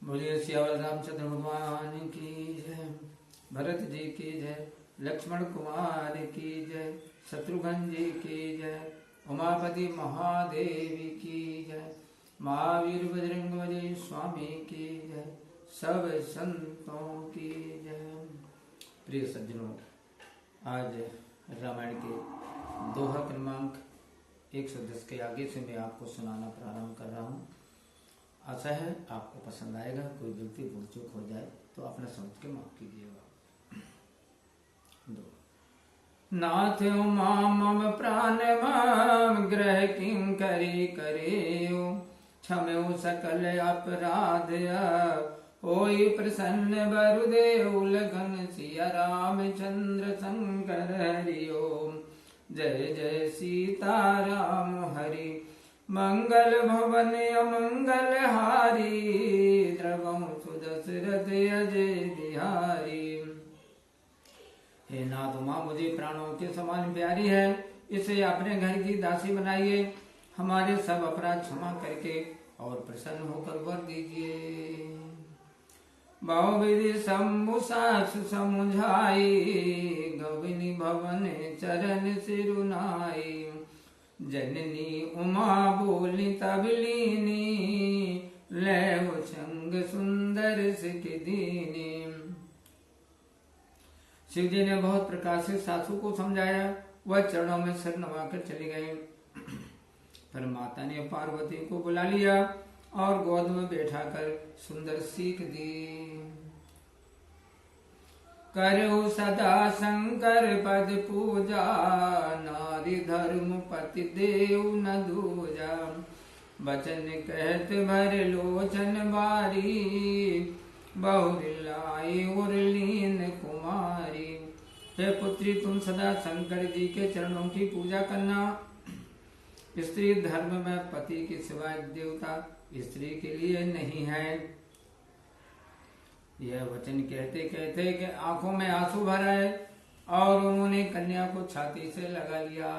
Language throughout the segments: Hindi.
बोलिए सियावर रामचंद्र भगवान की जय, भरत जी की जय, लक्ष्मण कुमार की जय, शत्रुघ्न जी की जय, उमापति महादेव की जय, महावीर बजरंग बली स्वामी की जय, सब संतों की जय। प्रिय सज्जनों, आज रामायण के दोहा क्रमांक 110 के आगे से मैं आपको सुनाना प्रारंभ कर रहा हूँ। आशा है आपको पसंद आएगा। कोई गलती भूल चूक हो जाए तो अपना समझ के माफ कीजिएगा। नाथ उमा मम प्राण मम ग्रह किंकरी करेऊ, क्षम्यो सकल अपराध होई प्रसन्न वरुदेव, लगन सिया रामचंद्र शंकर हरि ओम। जय जय सीता राम हरि, मंगल भवन अमंगल हारी, द्रवं सुदशरथ अजय बिहारी। हे नाथ उमा मुझे प्राणों के समान प्यारी है, इसे अपने घर की दासी बनाइए। हमारे सब अपराध क्षमा करके और प्रसन्न होकर वर दीजिए। बहुविधि शंभु सास समुझाई, गविनी भवन चरण सिरुनाई। जननी उमा बोली तब लीनी, लैव संग सुंदर सिख दीनी। शिव जी ने बहुत प्रकार से सासू को समझाया, वह चरणों में सिर नवाकर चली गई। फिर माता ने पार्वती को बुला लिया और गोद में बैठाकर सुंदर सीख दी। करो सदा शंकर पद पूजा, नारी धर्म पति देव न दूजा। बचन कहत भर लोचन बारी, बहुलाई उर्लीन कुमारी। हे पुत्री, तुम सदा शंकर जी के चरणों की पूजा करना। स्त्री धर्म में पति के सिवाय देवता स्त्री के लिए नहीं है। यह वचन कहते कहते कि आंखों में आंसू भर आए और उन्होंने कन्या को छाती से लगा लिया।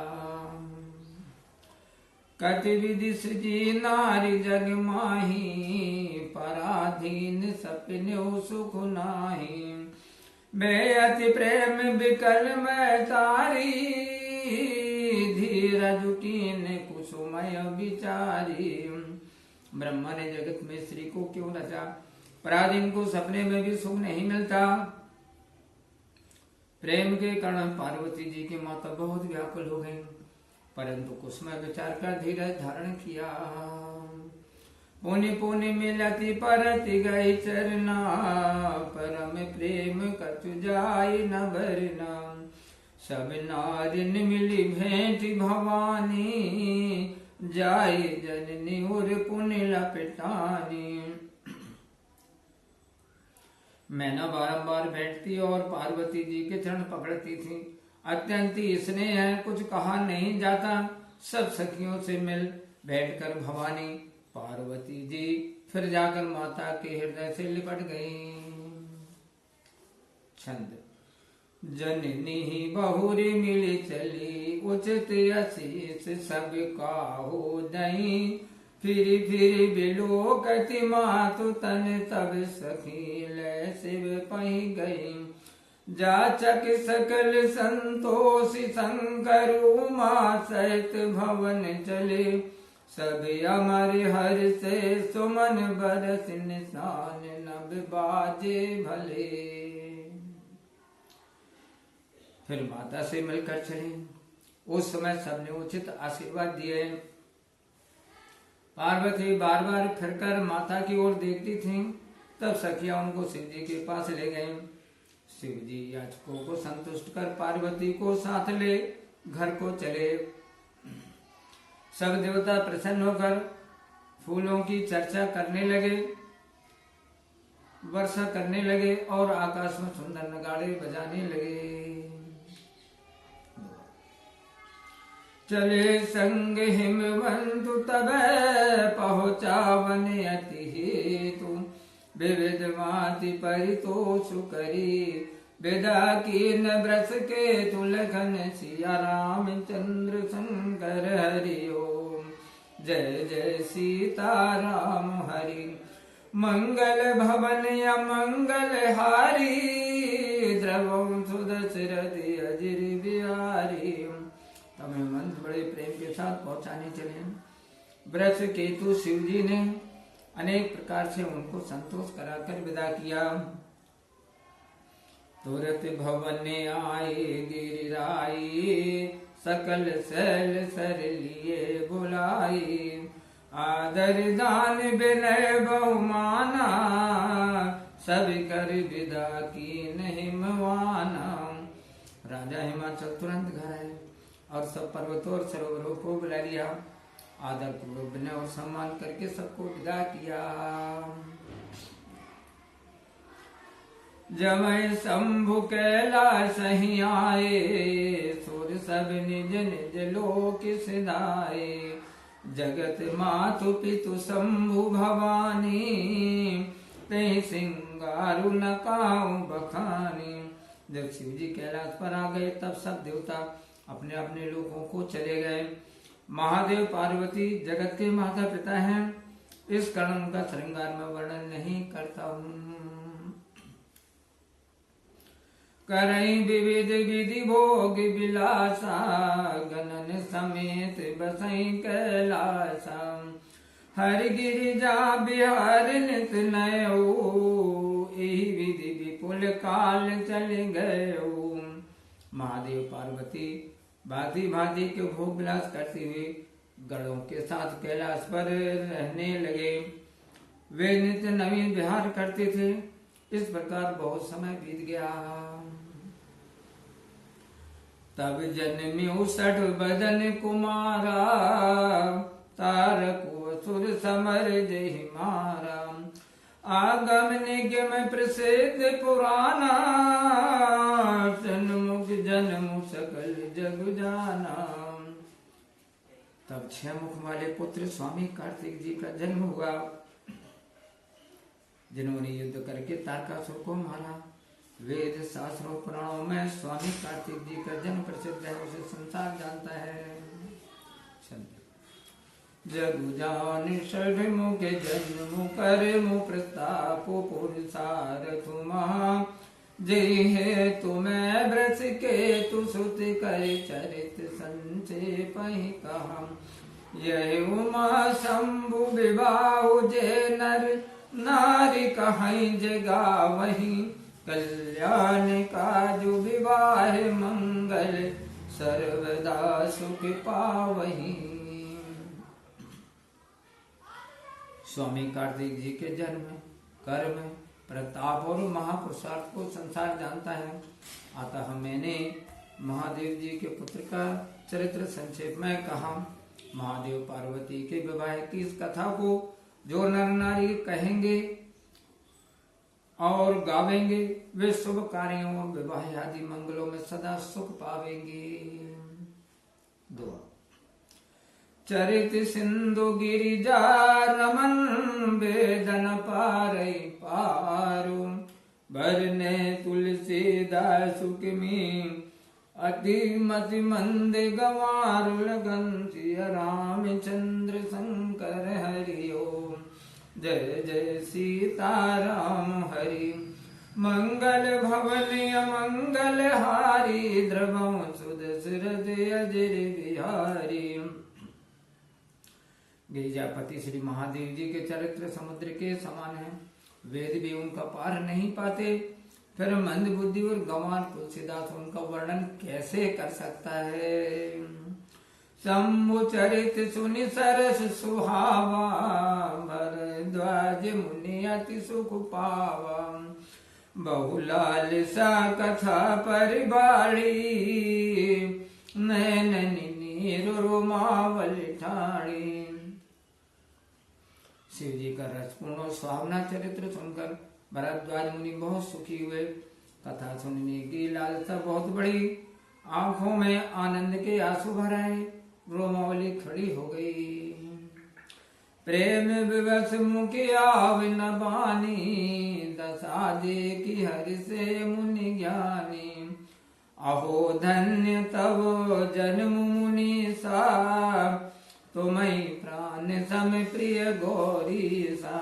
कति विधि सृजी नारी जग माही, पराधीन सपने सुख नाही। बेअति प्रेम विकल में तारी, धीरज कीन कुसुमय विचारी। ब्रह्मा ने जगत में स्त्री को क्यों रचा? पराधीन को सपने में भी सुख नहीं मिलता। प्रेम के कारण पार्वती जी की माता बहुत व्याकुल हो गई, परंतु कुसुमय विचार कर धीरज धारण किया। पुनि पुनि मिलती परति गई चरना, परम प्रेम कछु जाय न भरना। सब नारिन मिली भेंट भवानी, जाय जननी और पुनि लपटानी। मैना बारंबार बैठती और पार्वती जी के चरण पकड़ती थी। अत्यंत स्नेह है, कुछ कहा नहीं जाता। सब सखियों से मिल बैठकर भवानी पार्वती जी फिर जाकर माता के हृदय से लिपट गई। छंद। जननी ही बहुरी मिली चली, उचित आशीष सबका हो दई। फिर बिलोकति मातु तन, तब सखी लय शिव पही गई। जाचक सकल संतोषी शंकर, उमा सहित भवन चले। सब अमर हर से सुमन बरस निशान, नभ बाजे भले। फिर माता से मिलकर चले। उस समय सबने उचित आशीर्वाद दिए। पार्वती बार बार फिरकर माता की ओर देखती थीं। तब सखियां उनको शिव जी के पास ले गईं। शिव जी याचकों को संतुष्ट कर पार्वती को साथ ले घर को चले। सब देवता प्रसन्न होकर फूलों की चर्चा करने लगे, वर्षा करने लगे और आकाश में सुंदर नगाड़े बजाने लगे। चले संग हिमवंतु तब पहुँचावन अति हेतु। विविध माति परितोष करी, विदा कीन ब्रस के तुलखन। सिया रामचंद्र शंकर हरि ओम। जय जय सीता राम हरि, मंगल भवन या मंगल हारी द्रवम सुदशरथ अजिर बिहारी। हमें मंत्र बड़े प्रेम के साथ पहुंचाने चले। वृष केतु शिव जी ने अनेक प्रकार से उनको संतोष कराकर विदा किया। तुरत भवन आए गिरिराई सकल शैल सर लिए बुलाई। आदर दान विनय बहुमाना सब कर विदा की नहीं मवाना। राजा हिमाचल तुरंत घर आए और सब पर्वतों और सरोवरों को बुला लिया। आदर पूर्वक विनय और सम्मान करके सबको विदा किया। जमय शंभु कैलाश ही आए सुर सब निज निज लोक सिधाए। जगत मातु पितु शंभु भवानी ते सिंगारु न काऊ बखानी। जब शिव जी कैलाश पर आ गए तब सब देवता अपने अपने लोगों को चले गए। महादेव पार्वती जगत के माता पिता हैं। इस कारण उनका श्रृंगार में वर्णन नहीं करता हूँ। करई विविध विधि भोग विलासा गणन समेत बसई कैलासा। हर गिरिजा बिहार नित नयो यही विधि विपुल काल चल गयो। महादेव पार्वती भांति भांति के भोग विलास करते हुए गणों के साथ कैलाश पर रहने लगे। वे नित्य नवीन विहार करते थे। इस प्रकार बहुत समय बीत गया। तब जन्म्यो षठ बदन कुमारा तारको असुर समर जहि मारा। आगम निगम प्रसिद्ध पुराना सन्मुख जन्म सकल जग जाना। तब 6 मुख वाले पुत्र स्वामी कार्तिक जी का जन्म हुआ, जिन्होंने युद्ध करके तारकासुर को मारा। वेद शास्त्रों पुराणों में स्वामी कार्तिक जी का जन्म प्रसिद्ध है, उसे संसार जानता है। जगु जान षठ मुख जन्म कर मु प्रताप पुरुषार्थ महा। जय है तुम्हें व्रत के तु सुत कर चरित संक्षेप ही कहा। यह उमा शंभु विवाह जे नर नारी कहीं जगा वही। कल्याण काजु विवाह मंगल सर्वदा सुख पावही। स्वामी कार्तिक जी के जन्म, कर्म, प्रताप और महापुरुषार्थ को संसार जानता है। अतः मैंने महादेव जी के पुत्र का चरित्र संक्षेप में कहा। महादेव पार्वती के विवाह की इस कथा को जो नर नारी कहेंगे और गावेंगे वे शुभ कार्यों और विवाह आदि मंगलों में सदा सुख पावेंगे। दुआ। चरित सिंधु गिरिजा रमन वेदन पारई पारु। बरने तुलसीदास में अति मति मंद गंवारु लगन सिया रामचंद्र शंकर हरिओ। जय जय सीताराम हरि। मंगल भवन अमंगल हारी द्रवम सुदशरथ अजिर बिहारी। गिरिजापति श्री महादेव जी के चरित्र समुद्र के समान है। वेद भी उनका पार नहीं पाते, फिर मंद बुद्धि और गंवार तुलसीदास उनका वर्णन कैसे कर सकता है। शंभु चरित सुनि सरस सुहावा। भरद्वाज मुनि अति सुख पावा। बहुलाल सा कथा परिबाड़ी। नैन नीर रोमावल ठाड़ी। शिव जी का रसपूर्ण और सुहावना चरित्र सुनकर भरद्वाज मुनि बहुत सुखी हुए। कथा सुनने की लालसा बहुत बड़ी। आंखों में आनंद के आंसू भर आए। रोमावली खड़ी हो गई। प्रेम विवश मुखिया न बानी। दशा देखी हरि से मुनि ज्ञानी। अहो धन्य तब जन्म मुनि सा। तुम्हें प्राण सम प्रिय गौरी सा।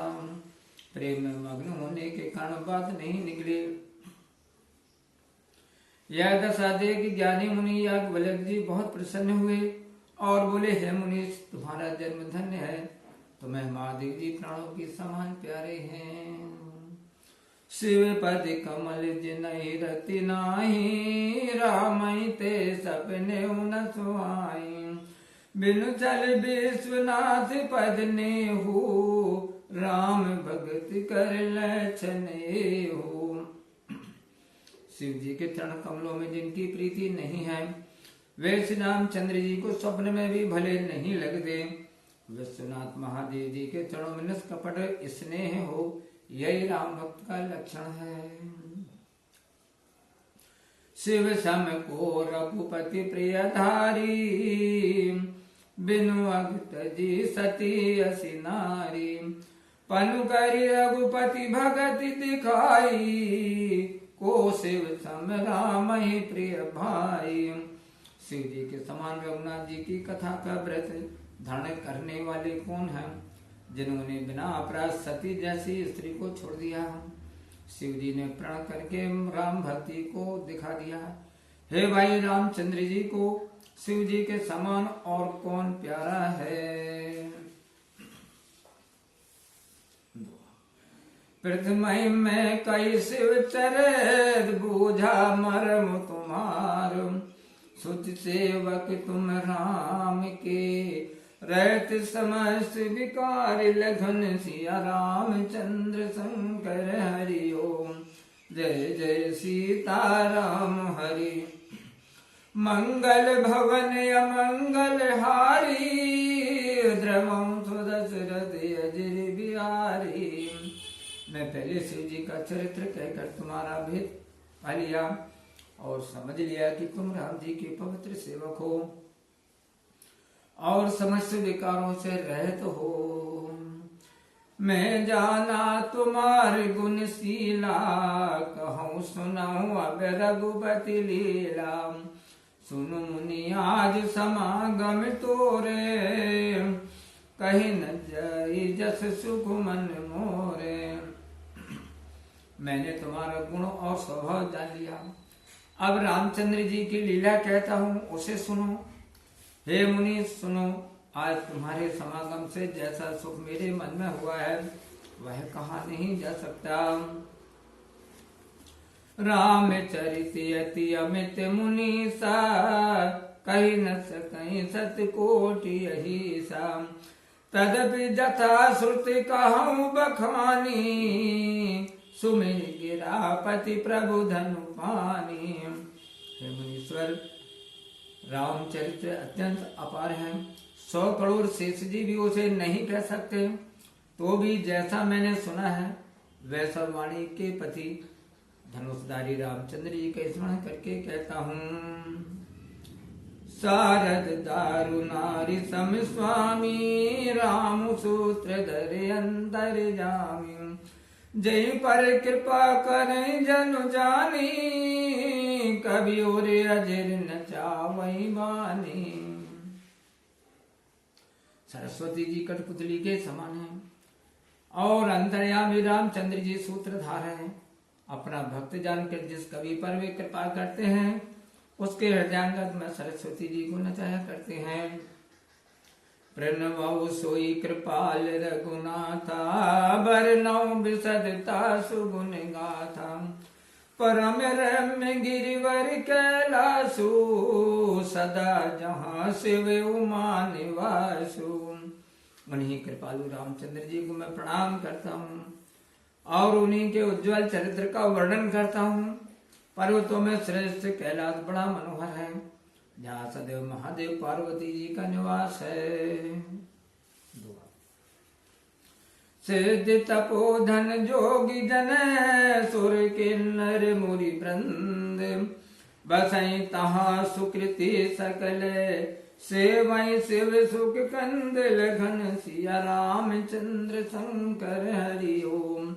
प्रेम में मग्न होने के कारण बात नहीं निकली। यह दशा देख ज्ञानी मुनि याज्ञवल्क्य जी बहुत प्रसन्न हुए और बोले, हे मुनि, तुम्हारा जन्म धन्य है, तुम्हें महादेव जी प्राणों के समान प्यारे हैं। शिव पद कमल जिनहि रति नाही, रामई ते सपने न सुहाई। बिनु चल विश्वनाथ पद नेहु, राम भगत कर लक्षण हो। शिव जी के चरण कमलों में जिनकी प्रीति नहीं है, वे श्री रामचंद्र जी को स्वप्न में भी भले नहीं लगते। विश्वनाथ महादेव जी के चरणों में निष्कपट स्नेह हो, यही राम भक्त का लक्षण है। शिव सम को रघुपति प्रियधारी, बिनु अगत जी सती असि नारी। पनु करी रघुपति भगति दिखाई, को शिव सम राम ही प्रिय भाई। शिव जी के समान रघुनाथ जी की कथा का व्रत धारण करने वाले कौन हैं, जिन्होंने बिना अपराध सती जैसी स्त्री को छोड़ दिया। शिव जी ने प्रण करके राम भक्ति को दिखा दिया। हे भाई रामचंद्र जी को शिव जी के समान और कौन प्यारा है। प्रथमहि में कई शिव चरित, बूझा मर्म तुम्हार। सुच सेवक तुम राम के, रहत समस्त विकार लघन। सिया रामचंद्र शंकर हरि ओम। जय जय सीता राम हरि। मंगल भवन अमंगल हारी, द्रवं सुदशरथ अजर बिहारी। मैं पहले शिव जी का चरित्र कहकर तुम्हारा भेद पा लिया और समझ लिया कि तुम राम जी के पवित्र सेवक हो और समस्त विकारों से रहित हो। मैं जाना तुम्हारे गुणशीला, कहूँ सुनाऊं अब रघुपति लीला। सुनु मुनि आज समागम तोरे, कहीं न जाई जस सुख मन मोरे। मैंने तुम्हारा गुण और स्वभाव जान लिया, अब रामचंद्र जी की लीला कहता हूँ, उसे सुनो। हे मुनि सुनो, आज तुम्हारे समागम से जैसा सुख मेरे मन में हुआ है वह कहा नहीं जा सकता। राम चरित अति अमित मुनि सा, कही न सकई सत कोटि यही सा। तदपि जथा श्रुति कहूँ बखानी, सुमिर गिरापति प्रभु धनु पानी। हे मुनीश्वर, रामचरित्र अत्यंत अपार है, 100 करोड़ शेष जी भी उसे नहीं कह सकते। तो भी जैसा मैंने सुना है वैसा वाणी के पति धनुषधारी रामचंद्र जी का स्मरण करके कहता हूँ। शारद दारु नारी सम स्वामी, राम सूत्र धरे अंतर जामी। जय पर कृपा करें जनु जानी, कभी और अजर न चावई बानी। सरस्वती जी कठपुतली के समान है और अंतर्यामी रामचंद्र जी सूत्रधार है। अपना भक्त जानकर जिस कवि पर वे कृपा करते हैं उसके हृदयांगत में सरस्वती जी को नचाया करते हैं। प्रणव सोई कृपाल रघुनाथा, बरनौ विशदता सुगुण गाथा। परम रम्य गिरिवर कैलासु, सदा जहाँ शिव उमा निवासु। उन्हीं कृपालु रामचंद्र जी को मैं प्रणाम करता हूँ और उन्हीं के उज्जवल चरित्र का वर्णन करता हूँ। पर्वतों में श्रेष्ठ कैलाश बड़ा मनोहर है, जहाँ सदैव महादेव पार्वती जी का निवास है। सिद्ध तपोधन जोगी जन, सुर किन्नर मुनि वृंद। बसई तहाँ सुकृति सकल, सेवई शिव सुख कंद लघन। सिया रामचंद्र शंकर हरि ओम।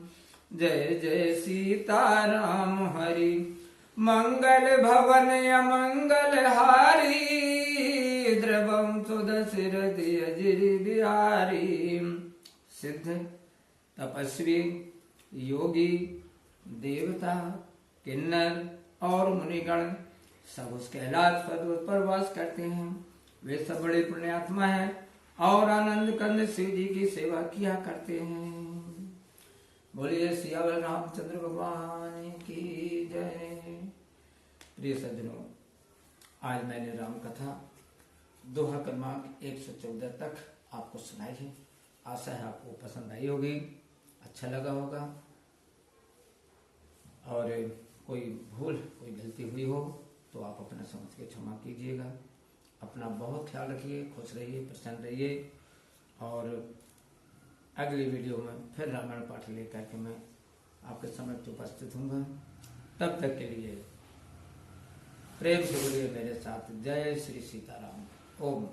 जय जय सीता राम हरि। मंगल भवन अमंगल हारी, द्रवम सुदशरथ अजर बिहारी। सिद्ध तपस्वी, योगी, देवता, किन्नर और मुनिगण सब उस कैलाश पर्वत पर वास करते हैं। वे सब बड़े पुण्यात्मा हैं और आनंद कंद शिव जी की सेवा किया करते हैं। बोलिए सियावर रामचंद्र भगवान की जय। प्रिय सज्जनों, आज मैंने राम कथा दोहा क्रमांक 114 तक आपको सुनाई है। आशा है आपको पसंद आई होगी, अच्छा लगा होगा। और कोई भूल, कोई गलती हुई हो तो आप अपना समझ के क्षमा कीजिएगा। अपना बहुत ख्याल रखिए, खुश रहिए, प्रसन्न रहिए। और अगली वीडियो में फिर रामायण पाठ लेकर के मैं आपके समक्ष उपस्थित हूँगा। तब तक के लिए प्रेम से बोलिए मेरे साथ, जय श्री सीताराम। ओम।